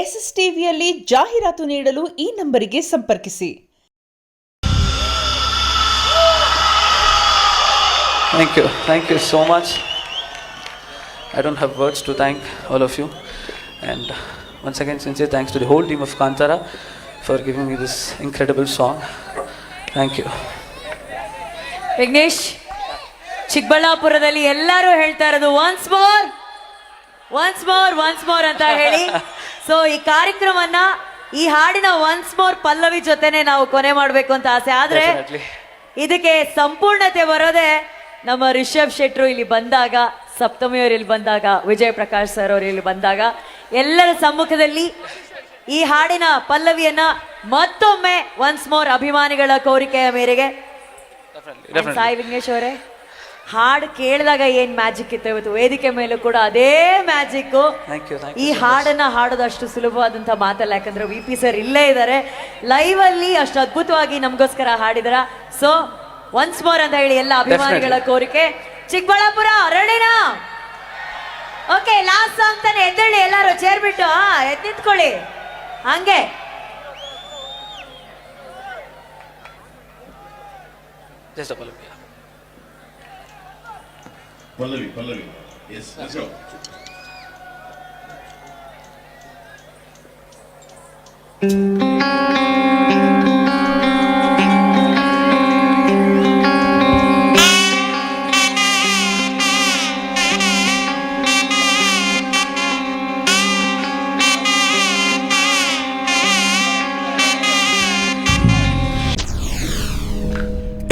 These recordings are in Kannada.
ಎಸ್ಎಸ್ ಟಿವಿಯಲ್ಲಿ ಜಾಹೀರಾತು ನೀಡಲು ಈ ನಂಬರಿಗೆ ಸಂಪರ್ಕಿಸಿ. Thank you so much. I don't have words to thank all of you, and once again sincere thanks to the whole team of Kantara for giving me this incredible song. Thank you. Vignesh, ಚಿಕ್ಕಬಳ್ಳಾಪುರದಲ್ಲಿ ಎಲ್ಲರೂ ಹೇಳ್ತಾ ಇರೋದು ಒನ್ಸ್ ಮೋರ್ ಅಂತ ಹೇಳಿ. ಸೊ ಈ ಕಾರ್ಯಕ್ರಮವನ್ನ ಈ ಹಾಡಿನ ಒನ್ಸ್ ಮೋರ್ ಪಲ್ಲವಿ ಜೊತೆನೆ ನಾವು ಕೊನೆ ಮಾಡಬೇಕು ಅಂತ ಆಸೆ. ಆದ್ರೆ ಇದಕ್ಕೆ ಸಂಪೂರ್ಣತೆ ಬರೋದೆ ನಮ್ಮ ರಿಷಬ್ ಶೆಟ್ರು ಇಲ್ಲಿ ಬಂದಾಗ, ಸಪ್ತಮಿಯವರು ಇಲ್ಲಿ ಬಂದಾಗ, ವಿಜಯ್ ಪ್ರಕಾಶ್ ಸರ್ ಅವರು ಇಲ್ಲಿ ಬಂದಾಗ, ಎಲ್ಲರ ಸಮ್ಮುಖದಲ್ಲಿ ಈ ಹಾಡಿನ ಪಲ್ಲವಿಯನ್ನ ಮತ್ತೊಮ್ಮೆ ಒನ್ಸ್ ಮೋರ್ ಅಭಿಮಾನಿಗಳ ಕೋರಿಕೆಯ ಮೇರೆಗೆ. ಸಾಯಿ ವಿಘ್ನೇಶ್ ಅವರೇ, ಹಾಡು ಕೇಳಿದಾಗ ಏನ್ ಮ್ಯಾಜಿಕ್ ಇತ್ತು, ಇವತ್ತು ವೇದಿಕೆ ಮೇಲೂ ಕೂಡ ಅದೇ ಮ್ಯಾಜಿಕ್. ಈ ಹಾಡನ್ನ ಹಾಡೋದಷ್ಟು ಸುಲಭವಾದಂತ ಮಾತಲ್ಲ, ಯಾಕಂದ್ರೆ VP ಸರ್ ಇಲ್ಲೇ ಇದ್ದಾರೆ ಲೈವ್ ಅಲ್ಲಿ, ಅಷ್ಟು ಅದ್ಭುತವಾಗಿ ನಮಗೋಸ್ಕರ ಹಾಡಿದ್ರ. ಸೊ ಒನ್ಸ್ ಮೋರ್ ಅಂತ ಹೇಳಿ ಎಲ್ಲ ಅಭಿಮಾನಿಗಳ ಕೋರಿಕೆ. ಚಿಕ್ಕಬಳ್ಳಾಪುರ ರೆಡಿನಾ? ಓಕೆ, ಲಾಸ್ಟ್ ಸಾಂಗ್ ತಾನೆ, ಎದ್ದೇಳಿ ಎಲ್ಲಾರು ಚೇರ್ ಬಿಟ್ಟು ಎದ್ದು ನಿಂತ್ಕೊಳ್ಳಿ. ಹಂಗೆ Pallavi. Yes, let's go.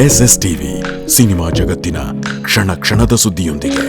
SS TV cinema ಜಗತ್ತಿನ ಕ್ಷಣ ಕ್ಷಣದ ಸುದ್ದಿಯೊಂದಿಗೆ.